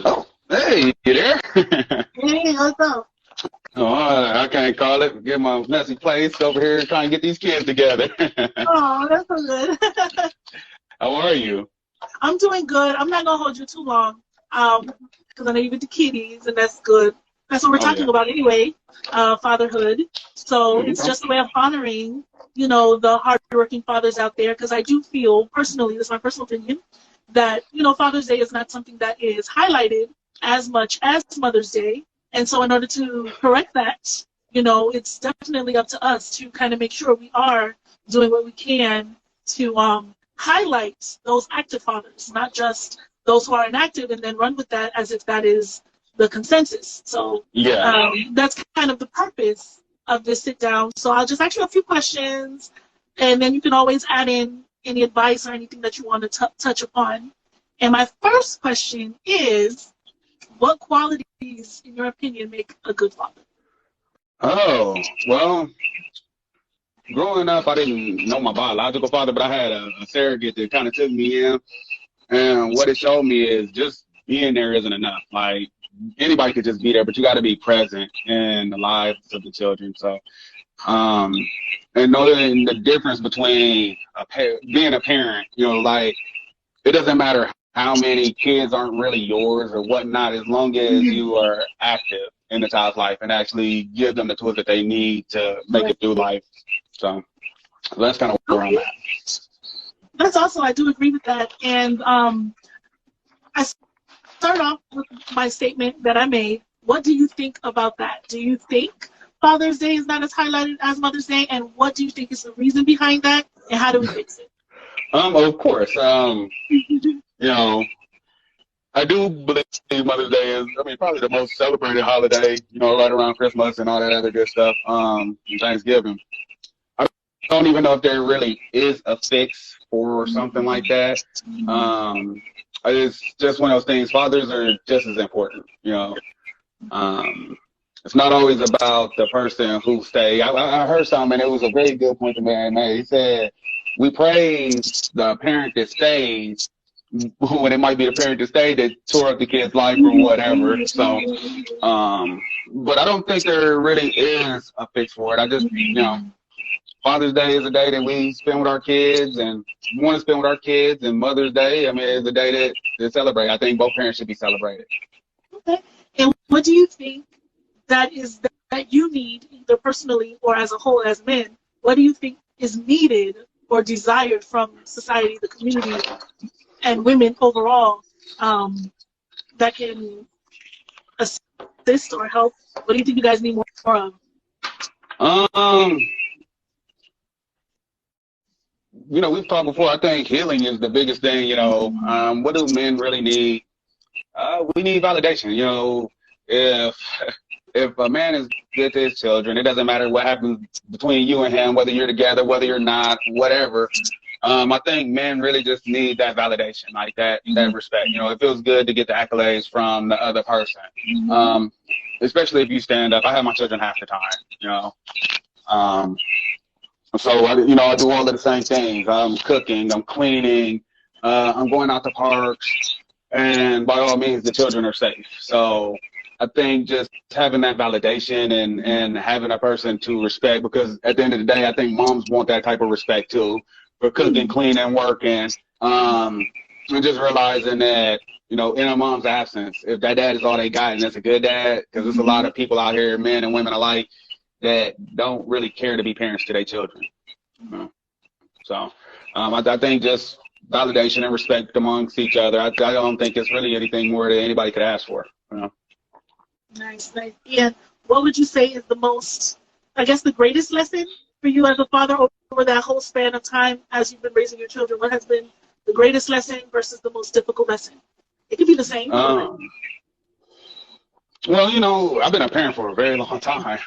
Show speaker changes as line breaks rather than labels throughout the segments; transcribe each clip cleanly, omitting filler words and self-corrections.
Oh, hey, you there?
Hey, what's up?
Oh, I can't call it. Get my messy place over here trying to get these kids together.
Oh, that's so good.
How are you?
I'm doing good. I'm not gonna hold you too long, because I know you with the kiddies, and that's good. That's what we're
Oh, yeah.
talking about anyway, fatherhood. So it's
Okay.
just a way of honoring, the hardworking fathers out there. Because I do feel personally, this is my personal opinion, that Father's Day is not something that is highlighted as much as Mother's Day. And so in order to correct that, it's definitely up to us to kind of make sure we are doing what we can to highlight those active fathers, not just those who are inactive, and then run with that as if that is the consensus. So
Yeah.
that's kind of the purpose of this sit down. So I'll just ask you a few questions, and then you can always add in any advice or anything that you want to touch upon. And my first question is, what qualities, in your opinion, make a good father?
Oh, well, growing up, I didn't know my biological father, but I had a surrogate that kind of took me in. And what it showed me is just being there isn't enough. Like, anybody could just be there, but you got to be present in the lives of the children. So, um, and knowing the difference between being a parent, like, it doesn't matter how many kids aren't really yours or whatnot, as long as you are active in the child's life and actually give them the tools that they need to make it through life. So that's kind of where I'm
Okay.
at.
That's awesome. I do agree with that. And I start off with my statement that I made. What do you think about that? Do you think Father's Day is not as highlighted as Mother's Day? And what do you think is the reason behind that? And how do we fix it?
Of course, I do believe Mother's Day is, probably the most celebrated holiday, right around Christmas and all that other good stuff, and Thanksgiving. I don't even know if there really is a fix for something like that. It's just one of those things. Fathers are just as important. It's not always about the person who stayed. I heard something, and it was a very good point the man made. He said, we praise the parent that stays when it might be the parent that stayed that tore up the kid's life or whatever. So, but I don't think there really is a fix for it. I just, Father's Day is a day that we spend with our kids and want to spend with our kids, and Mother's Day, is a day to celebrate. I think both parents should be celebrated.
Okay. And what do you think that you need, either personally or as a whole as men? What do you think is needed or desired from society, the community, and women overall, that can assist or help? What do you think you guys need more of?
Um, we've talked before. I think healing is the biggest thing. What do men really need? We need validation. If if a man is with his children, it doesn't matter what happens between you and him, whether you're together, whether you're not, whatever. I think men really just need that validation, like that respect. It feels good to get the accolades from the other person, especially if you stand up. I have my children half the time. Um, so I do all of the same things. I'm cooking, I'm cleaning, I'm going out to parks, and by all means, the children are safe. So I think just having that validation and having a person to respect, because at the end of the day, I think moms want that type of respect too, for cooking, cleaning, working, and just realizing that, in a mom's absence, if that dad is all they got and that's a good dad, because there's a lot of people out here, men and women alike, that don't really care to be parents to their children. So I think just validation and respect amongst each other. I don't think it's really anything more that anybody could ask for.
Nice, nice. And what would you say is the greatest lesson for you as a father over that whole span of time as you've been raising your children? What has been the greatest lesson versus the most difficult lesson? It could be the same.
Well, I've been a parent for a very long time.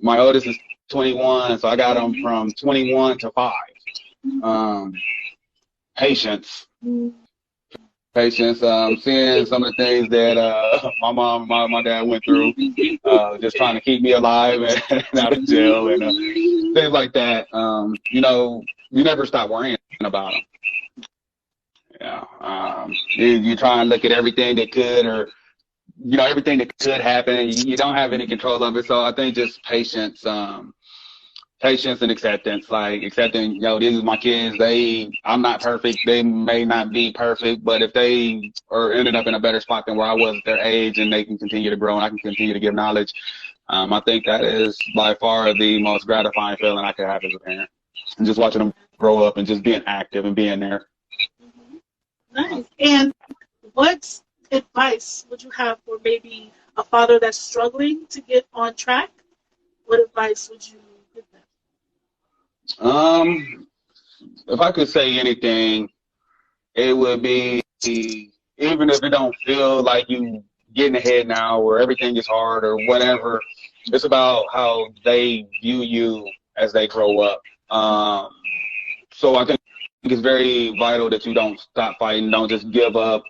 My oldest is 21, so I got them from 21 to 5. Patience. Patience, seeing some of the things that my mom and my dad went through, just trying to keep me alive and out of jail and things like that. You never stop worrying about them. You try and look at everything that could, or everything that could happen. You don't have any control of it. So I think just patience. Patience and acceptance, like accepting, these are my kids. I'm not perfect. They may not be perfect, but if they are ended up in a better spot than where I was at their age, and they can continue to grow and I can continue to give knowledge, I think that is by far the most gratifying feeling I could have as a parent. And just watching them grow up and just being active and being there.
Nice. And what advice would you have for maybe a father that's struggling to get on track? What advice would you give them?
If I could say anything, it would be, even if it don't feel like you getting ahead now or everything is hard or whatever, it's about how they view you as they grow up. So I think it's very vital that you don't stop fighting, don't just give up,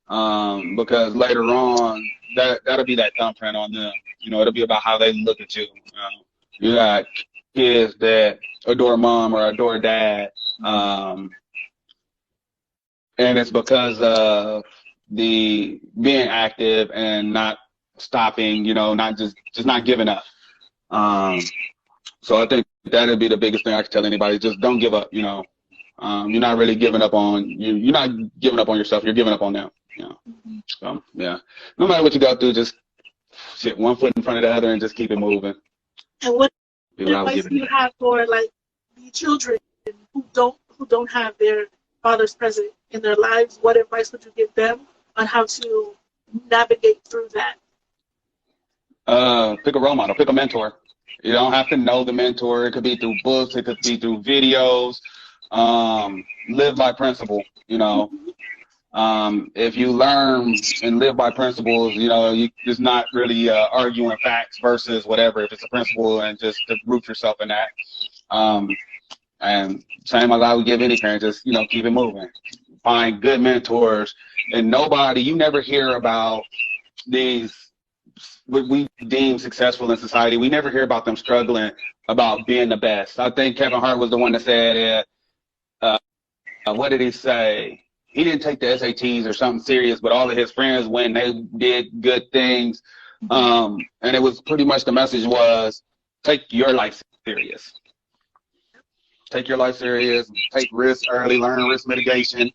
because later on, that'll be that thumbprint on them. It'll be about how they look at you. You got kids that adore mom or adore dad, and it's because of the being active and not stopping, not just not giving up. So I think that'd be the biggest thing I could tell anybody. Just don't give up. You're not really giving up on you. You're not giving up on yourself. You're giving up on them. So yeah, no matter what you go through, just sit one foot in front of the other and just keep it moving.
And what advice do you have for like the children who don't have their fathers present in their lives? What advice would you give them on how to navigate through that?
Pick a role model, pick a mentor. You don't have to know the mentor. It could be through books, it could be through videos. Live by principle, If you learn and live by principles, you just not really arguing facts versus whatever. If it's a principle, and just to root yourself in that. And same as I would give any parent, just keep it moving. Find good mentors, and you never hear about these what we deem successful in society. We never hear about them struggling about being the best. I think Kevin Hart was the one that said, what did he say? He didn't take the SATs or something serious, but all of his friends, when they did good things, and it was pretty much the message was, take your life serious. Take your life serious, take risks early, learn risk mitigation,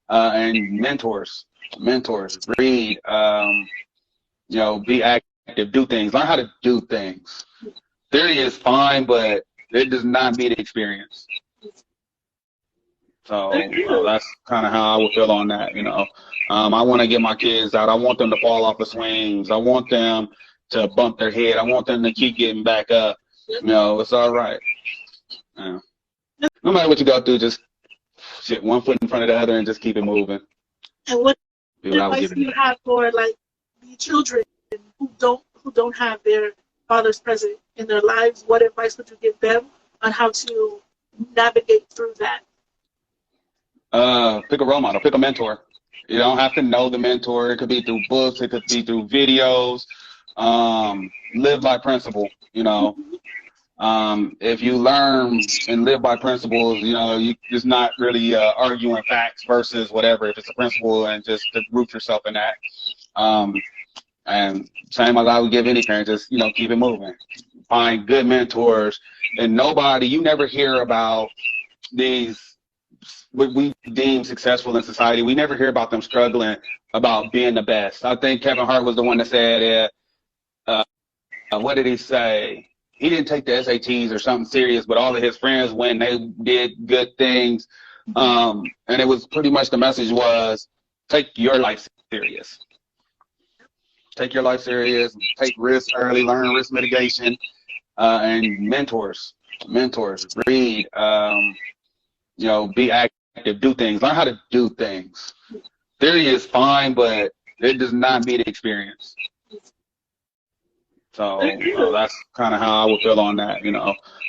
and mentors, read, be active, do things, learn how to do things. Theory is fine, but it does not be the experience. So that's kind of how I would feel on that. I want to get my kids out. I want them to fall off the swings. I want them to bump their head. I want them to keep getting back up. It's all right. Yeah. No matter what you go through, just sit one foot in front of the other and just keep it moving.
And what advice do you have for like the children who don't have their fathers present in their lives? What advice would you give them on how to navigate through that?
Pick a role model, pick a mentor. You don't have to know the mentor. It could be through books, it could be through videos. Live by principle, If you learn and live by principles, you just not really arguing facts versus whatever. If it's a principle, and just to root yourself in that. And same as I would give any parent, just keep it moving. Find good mentors, and you never hear about these what we deem successful in society. We never hear about them struggling about being the best. I think Kevin Hart was the one that said, what did he say? He didn't take the SATs or something serious, but all of his friends, when they did good things, and it was pretty much the message was, take your life serious. Take your life serious, take risks early, learn risk mitigation, and mentors, read, be active, do things, learn how to do things. Theory is fine, but it does not be the experience. So that's kind of how I would feel on that.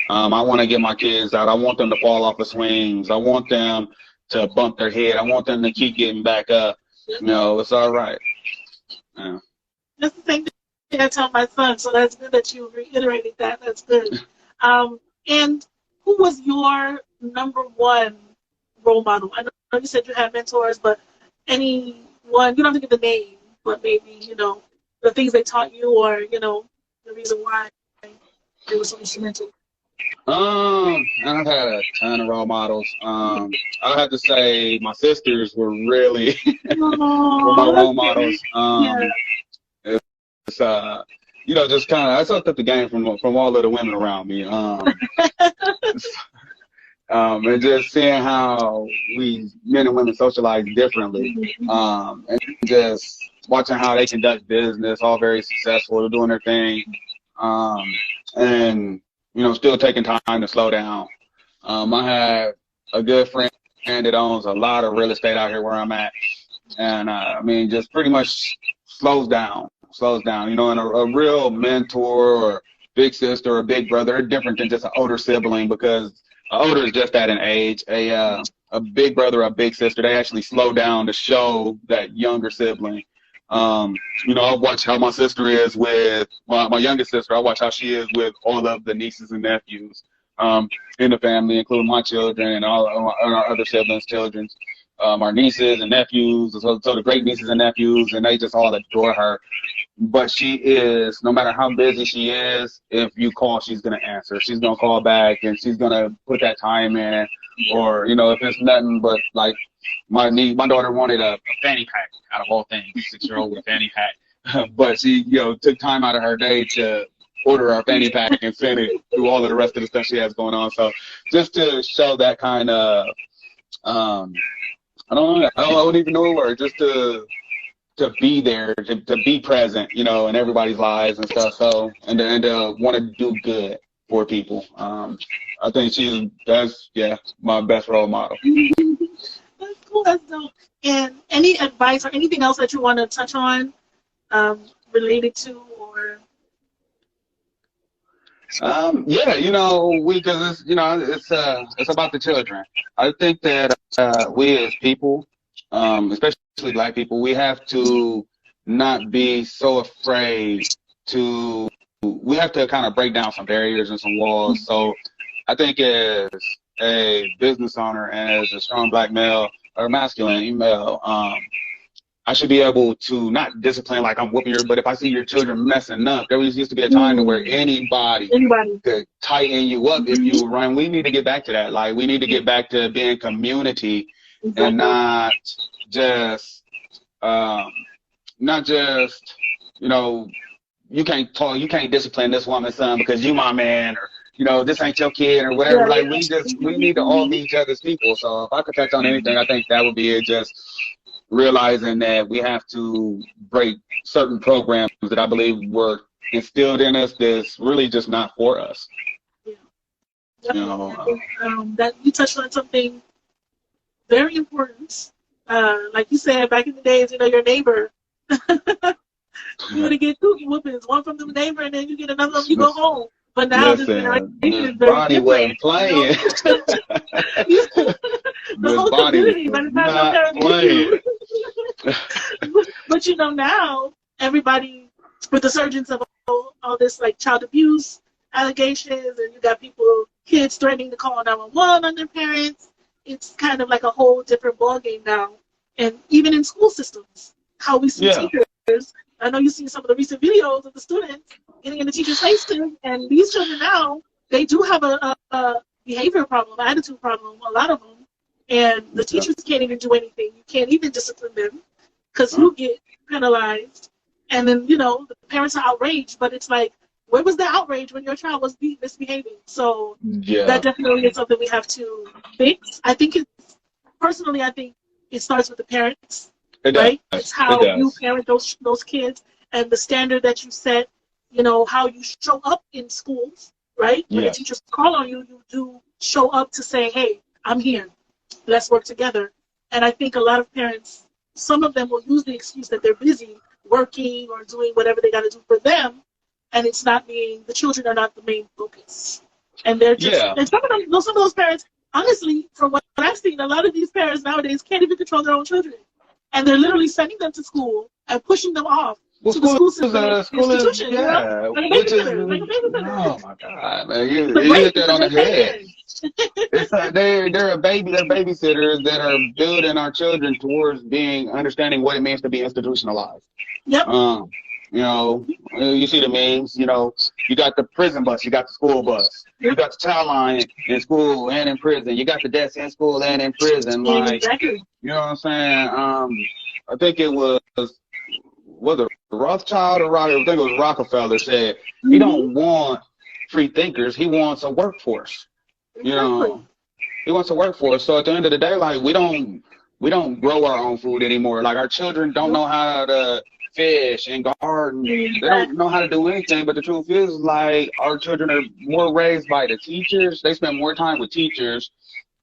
I want to get my kids out. I want them to fall off the swings. I want them to bump their head. I want them to keep getting back up. It's all right. Yeah.
That's the same thing I tell my son, so that's good that you reiterated that. That's good. And who was your number one role model? I know you said you had mentors, but anyone, you don't have to give the name, but maybe, the things they taught you, or, the reason why they were so instrumental?
I've had a ton of role models. I have to say my sisters were really were my
Oh,
role
that's
models.
great. Yeah.
It's just kind of I soaked up the game from all of the women around me. And just seeing how we men and women socialize differently. And just watching how they conduct business, all very successful, they're doing their thing. And still taking time to slow down. I have a good friend that owns a lot of real estate out here where I'm at, and I mean, just pretty much slows down. And a real mentor or big sister or big brother are different than just an older sibling, because older is just at an age. A big brother or a big sister, they actually slow down to show that younger sibling. I watch how my sister is with my youngest sister. I watch how she is with all of the nieces and nephews in the family, including my children and all our other siblings' children, our nieces and nephews, so the great nieces and nephews, and they just all adore her. But she is, no matter how busy she is, if you call, she's going to answer. She's going to call back, and she's going to put that time in. Or, if it's nothing but, like, my daughter wanted a fanny pack, out of all things, 6-year-old with a fanny pack. But she, took time out of her day to order our fanny pack and send it through all of the rest of the stuff she has going on. So just to show that kind of, I don't know, I don't even know the word, just to be there, to be present, in everybody's lives and stuff. So, and to want to do good for people. I think that's my best role model.
That's cool. That's dope. And any advice or anything else that you want to touch on related to, or?
Because it's about the children. I think that we as people, especially Black people, we have to not be so afraid we have to kind of break down some barriers and some walls. So I think as a business owner and as a strong Black male or masculine male, I should be able to not discipline like I'm whooping your, but if I see your children messing up, there used to be a time to where anybody could tighten you up if you were running. We need to get back to that. Like, we need to get back to being community and not just, you can't discipline this woman's son because you my man, or this ain't your kid or whatever. Like, we need to all be each other's people. So if I could touch on anything, I think that would be it. Just realizing that we have to break certain programs that I believe were instilled in us that's really just not for us.
Yeah. That you touched on something very important. Like you said, back in the days, your neighbor. You would get two whoopings, one from the neighbor, and then you get another one, you go home. But now this generation is very different.
Wasn't playing.
The whole community, by the time your parents But now everybody, with the surgence of all this like child abuse allegations, and you got kids threatening to call 911 on their parents. It's kind of like a whole different ballgame now. And even in school systems, how we see teachers. I know you've seen some of the recent videos of the students getting in the teacher's faces, and these children now, they do have a behavior problem, attitude problem, a lot of them. And the teachers can't even do anything. You can't even discipline them because you get penalized. And then, the parents are outraged, but it's like, where was the outrage when your child was misbehaving? So that definitely is something we have to fix. I think it starts with the parents, right? It's how you parent those kids and the standard that you set, how you show up in schools, right? When the teachers call on you, you do show up to say, hey, I'm here. Let's work together. And I think a lot of parents, some of them will use the excuse that they're busy working or doing whatever they got to do for them, and it's not the children are not the main focus. And they're just, and some of those parents, honestly, from what I've seen, a lot of these parents nowadays can't even control their own children. And they're literally sending them to school and pushing them off to the school system institution.
Which is, oh my God, man, you hit that on the head. They're babysitters that are building our children towards understanding what it means to be institutionalized.
Yep.
You know, you see the memes. You know, you got the prison bus, you got the school bus, you got the child line in school and in prison, you got the desk in school and in prison. Like,
exactly.
you know what I'm saying? I think it was it Rothschild or I think it was Rockefeller said he don't want free thinkers, he wants a workforce. You know, he wants a workforce. So at the end of the day, like we don't grow our own food anymore. Like our children don't know how to fish and garden. They don't know how to do anything. But the truth is, like our children are more raised by the teachers. They spend more time with teachers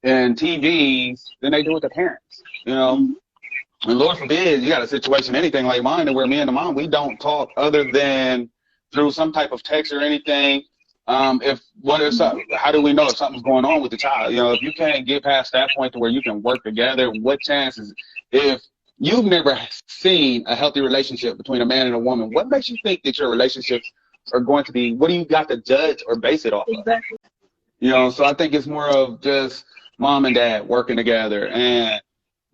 and TVs than they do with the parents. You know. And Lord forbid you got a situation, anything like mine, where me and the mom, we don't talk other than through some type of text or anything. How do we know if something's going on with the child? You know, if you can't get past that point to where you can work together, what chances? If you've never seen a healthy relationship between a man and a woman, what makes you think that your relationships are going to be? What do you got to judge or base it off of?
Exactly.
You know, so I think it's more of just mom and dad working together. And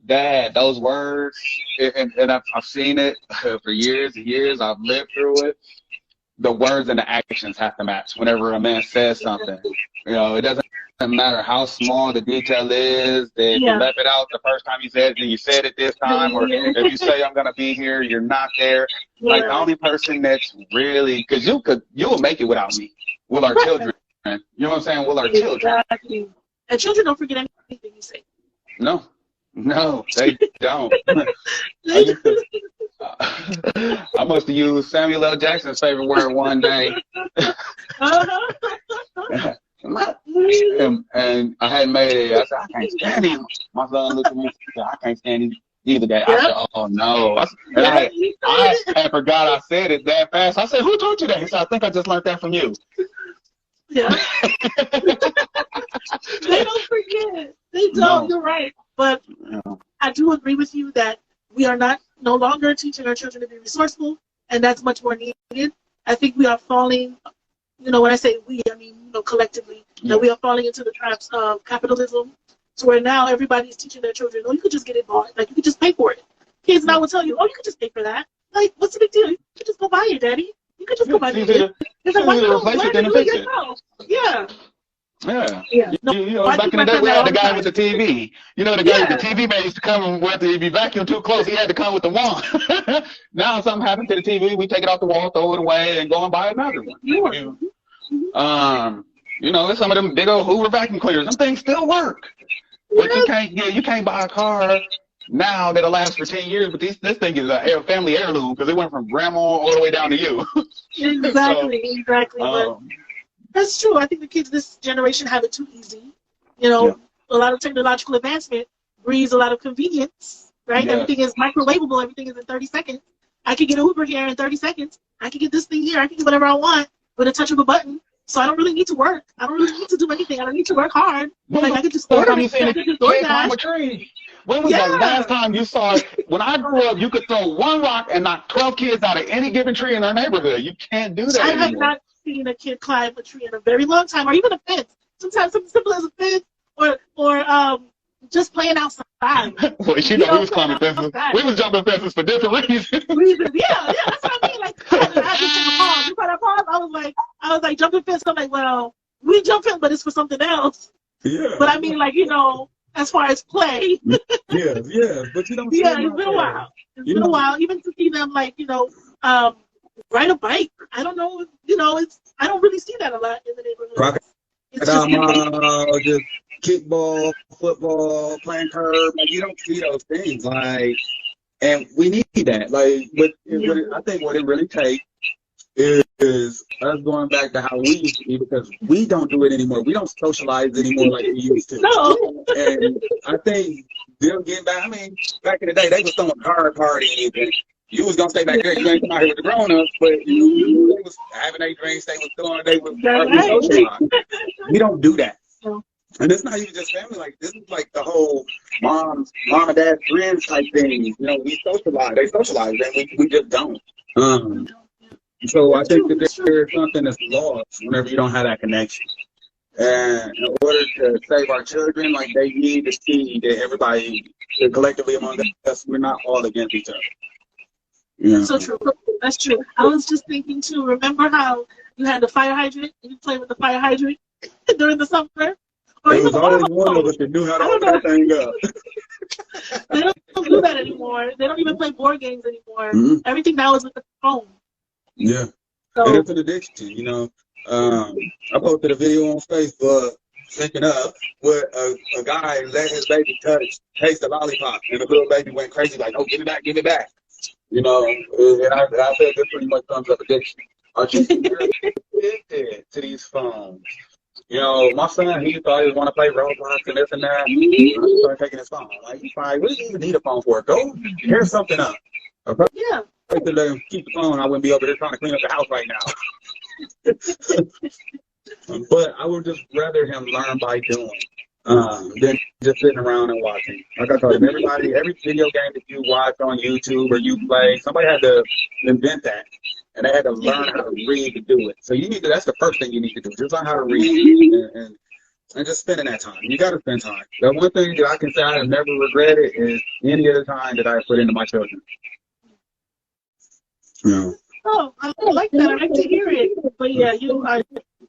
Dad, those words, and I've seen it for years and years. I've lived through it. The words and the actions have to match whenever a man says something. You know, it doesn't matter how small the detail is, that you left it out the first time you said it, and you said it this time, or if you say I'm going to be here, you're not there. Like the only person that's really, because you will make it without me, with our children. You know what I'm saying? With our children.
Exactly. And children don't forget anything you say.
No, they don't. I must have used Samuel L. Jackson's favorite word one day. And I hadn't made it. I said, I can't stand him. My son looked at me and said, I can't stand him either day. I said, oh, no. I had forgot I said it that fast. I said, who taught you that? He said, I think I just learned that from you.
Yeah. They don't forget. They don't. No. You're right. But I do agree with you that we are no longer teaching our children to be resourceful, and that's much more needed. I think we are falling, when I say we, I mean, collectively, that we are falling into the traps of capitalism, to where now everybody's teaching their children, you could just get it bought. Like, you could just pay for it. Kids now will tell you, you could just pay for that. Like, what's the big deal? You could just go buy it, Daddy. You could just go buy it. It's like, why don't you learn to do it yourself? Yeah.
Yeah. No, back in the day, we had the guy with the TV. You know, the guy with the TV man used to come with if you vacuum too close, he had to come with the wand. Now something happened to the TV, we take it off the wall, throw it away, and go and buy another one. There's some of them big old Hoover vacuum cleaners. Them things still work. But you can't buy a car now that'll last for 10 years, but this thing is a family heirloom because it went from grandma all the way down to you.
Exactly. That's true. I think the kids this generation have it too easy. A lot of technological advancement breeds a lot of convenience, right? Yeah. Everything is microwavable. Everything is in 30 seconds. I can get an Uber here in 30 seconds. I can get this thing here. I can get whatever I want with a touch of a button. So I don't really need to work. I don't really need to do anything. I don't need to work hard. I can just order it. I can just DoorDash.
A tree. When was the last time you saw it? When I grew up, you could throw one rock and knock 12 kids out of any given tree in our neighborhood. You can't do that anymore.
I have not seen a kid climb a tree in a very long time, or even a fence. Sometimes something simple as a fence, or just playing outside.
Well, we was climbing fences. We was jumping fences for different reasons.
Yeah, that's what I mean. Like, I just took a pause. You saw that pause? I was like jumping fence. I'm like, well, we jump fence, but it's for something else. Yeah. But I mean, as far as play.
But you don't.
Yeah, it's been a while. It's been a while. Even to see them, ride a bike. I don't know. I don't really see that a lot in the neighborhood.
Just kickball, football, playing curb. You don't see those things. And we need that. I think what it really takes is us going back to how we used to be, because we don't do it anymore. We don't socialize anymore like we used to.
No.
And I think they'll get back. I mean, back in the day, they was throwing card parties and you was gonna stay back there. You ain't come out here with the grown-ups, but they was having their drinks. They was socializing. We don't do that. And it's not even just family. This is the whole mom and dad friends type thing. We socialize. They socialize, and we just don't. So I think that there's something that's lost whenever you don't have that connection. And in order to save our children, like they need to see that everybody collectively among us, we're not all against each other. Yeah.
So true. That's true. I was just thinking too. Remember how you had the fire hydrant and you played with the fire hydrant during the summer? Or
There
even
was
the
only
water
one of
hose.
us that knew how to
I don't
open that thing up.
They don't do that anymore. They don't even play board games anymore.
Mhm.
Everything now is with the phone.
Yeah.
So
And it's an addiction, you know. I posted a video on Facebook thinking of where a guy let his baby taste a lollipop, and the little baby went crazy, like, "Oh, give it back, give it back." You know, and I said this pretty much sums up addiction. Our children are addicted to these phones. You know, my son, he used to always want to play Roblox and this and that. I started taking his phone. Like, he's fine. What do you even need a phone for? Go tear something up. If
yeah.
I could let him keep the phone, I wouldn't be over there trying to clean up the house right now. But I would just rather him learn by doing than just sitting around and watching. Like I told him, every video game that you watch on YouTube or you play, somebody had to invent that. And they had to learn how to read to do it. So that's the first thing you need to do. Just learn how to read and just spending that time. You got to spend time. The one thing that I can say I have never regretted is any of the time that I put into my children. Yeah.
Oh, I like that. I like to hear it. But yeah, you are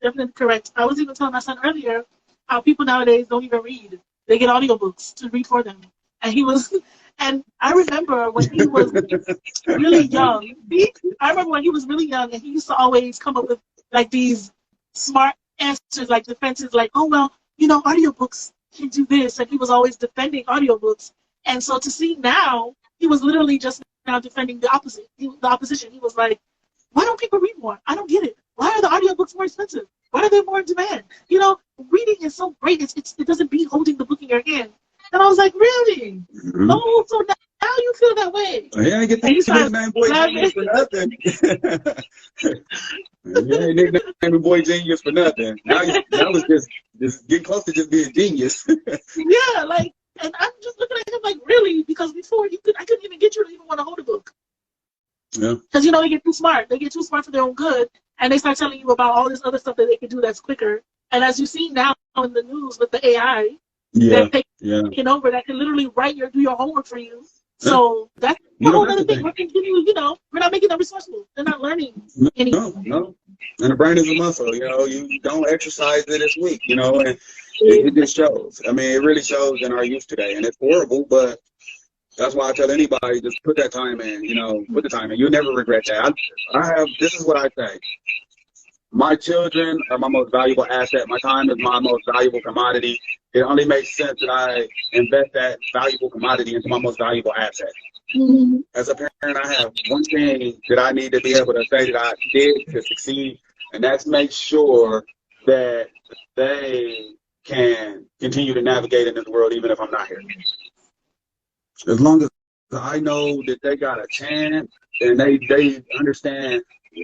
definitely correct. I was even telling my son earlier how people nowadays don't even read. They get audiobooks to read for them. And I remember when he was really young. I remember when he was really young, and he used to always come up with like these smart answers, like defenses, like, "Oh well, you know, audiobooks can do this," and he was always defending audiobooks. And so to see now, he was literally just now defending the opposite, the opposition. He was like, "Why don't people read more? I don't get it. Why are the audiobooks more expensive? Why are they more in demand? You know, reading is so great. It doesn't beat holding the book in your hand." And I was like, "Really?
Mm-hmm.
Oh, so now you feel that way?"
Yeah, I get the name Boy Genius for nothing. You ain't nicknaming Boy Genius for nothing. Now it's just getting close to just being genius.
Yeah, like, and I'm just looking at him like, really? Because before I couldn't even get you to even want to hold a book.
Yeah.
Because you know they get too smart. They get too smart for their own good, and they start telling you about all this other stuff that they can do that's quicker. And as you see now in the news with the AI, they're taking over that can literally do your homework for you. So that's a whole other thing. We're continuing, we're not making them resourceful. They're not learning anything.
No. And the brain is a muscle, you don't exercise it this week, and it just shows. I mean, it really shows in our youth today, and it's horrible, but that's why I tell anybody, just put that time in, put the time in. You'll never regret that. This is what I say. My children are my most valuable asset. My time is my most valuable commodity. It only makes sense that I invest that valuable commodity into my most valuable asset.
Mm-hmm.
As a parent, I have one thing that I need to be able to say that I did to succeed, and that's make sure that they can continue to navigate in this world even if I'm not here. As long as I know that they got a chance and they understand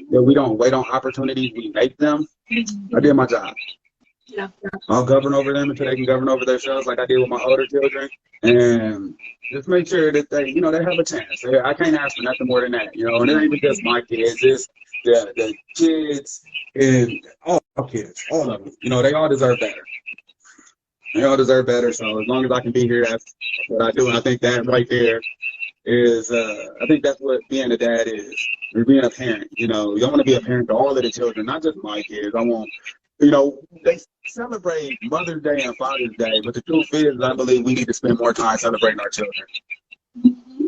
that we don't wait on opportunities, we make them, I did my job.
Yeah.
I'll govern over them until they can govern over themselves like I did with my older children. And just make sure that they have a chance. I can't ask for nothing more than that, and it ain't even just my kids, it's the kids and all kids, all of them. They all deserve better. They all deserve better. So as long as I can be here, that's what I do. And I think that right there is, I think that's what being a dad is, or being a parent. You want to be a parent to all of the children, not just my kids. I want, they celebrate Mother's Day and Father's Day, but the truth is, I believe we need to spend more time celebrating our children.
Mm-hmm.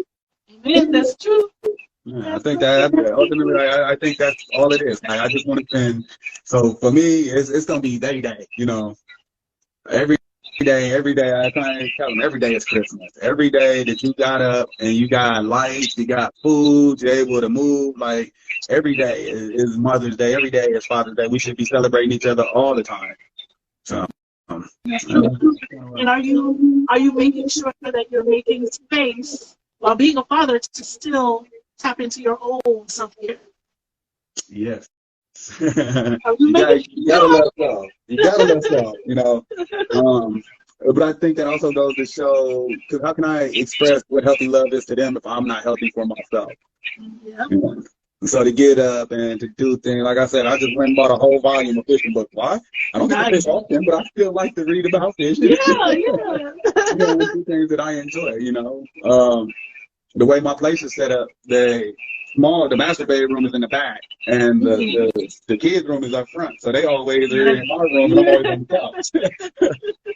Amen. That's true.
Yeah, I think that ultimately, I think that's all it is. I just want to spend. So for me, it's gonna be day, every day. I try and tell them every day is Christmas. Every day that you got up and you got lights, you got food, you're able to move. Like every day is Mother's Day. Every day is Father's Day. We should be celebrating each other all the time. So.
And are you making sure that you're making space while being a father to still tap into your own self-care?
Yes.
You
gotta let go. You gotta let go. But I think that also goes to show, because how can I express what healthy love is to them if I'm not healthy for myself?
Yeah.
So to get up and to do things, like I said, I just went and bought a whole volume of fishing books. Why? I don't get to fish often, but I still like to read about fishing.
Yeah.
Two things that I enjoy, the way my place is set up, the master bedroom is in the back, and the kids' room is up front. So they always are in my room, and I'm always on the couch.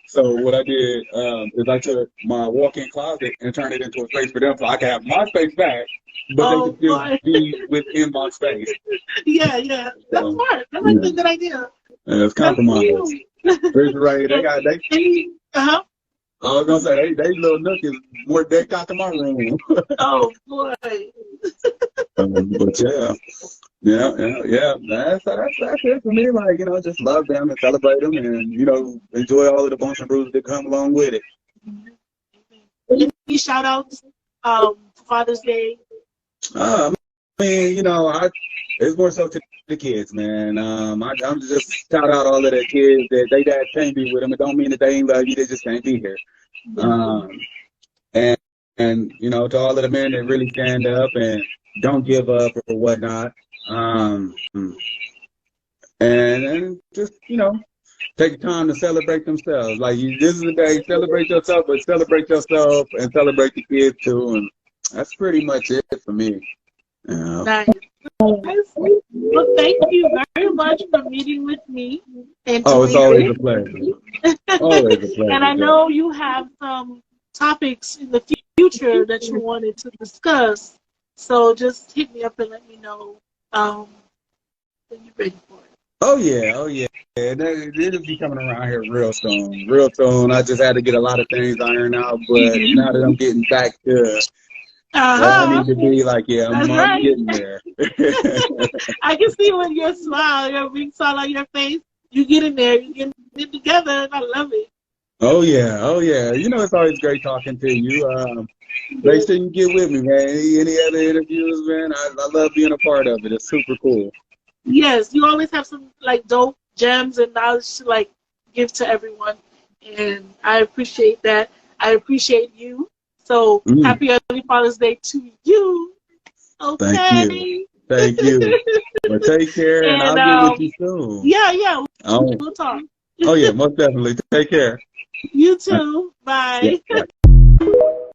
So what I did is I took my walk-in closet and turned it into a space for them, so I can have my space back, but they can still be within my space.
Yeah. That's smart. That's a good idea.
And it's compromise. Refrigerator, I was gonna say they little nook is more decked out to my room.
Oh boy.
But yeah. That's it for me. Like, just love them and celebrate them, and enjoy all of the bumps and bruises that come along with it.
Any shout outs for Father's Day?
I mean, it's more so to the kids, man. I'm just shout out all of the kids that they dad can't be with them. It don't mean that they ain't love you, they just can't be here. And to all of the men that really stand up and don't give up or whatnot. And just, take the time to celebrate themselves. Like, this is the day, celebrate yourself, but celebrate yourself and celebrate the kids too. And that's pretty much it for me.
Nice. Well, thank you very much for meeting with me. And
it's always a pleasure. Always a pleasure.
And I know you have some topics in the future that you wanted to discuss. So just hit me up and let me know when you're ready for it.
Oh yeah. It'll be coming around here real soon. I just had to get a lot of things ironed out, but now that I'm getting back to I need to be like, I'm getting there.
I can see when your smile, your big smile on your face, you get in there, you get it together, and I love it.
Oh yeah. It's always great talking to you. Make sure you get with me, man. Any other interviews, man? I love being a part of it. It's super cool.
Yes, you always have some dope gems and knowledge to give to everyone, and I appreciate that. I appreciate you. So happy early Father's Day to you. Okay.
Thank you. Well, take care, and I'll get with you soon.
Yeah. We'll talk.
Oh yeah, most definitely. Take care.
You too. Bye.
Yeah, bye.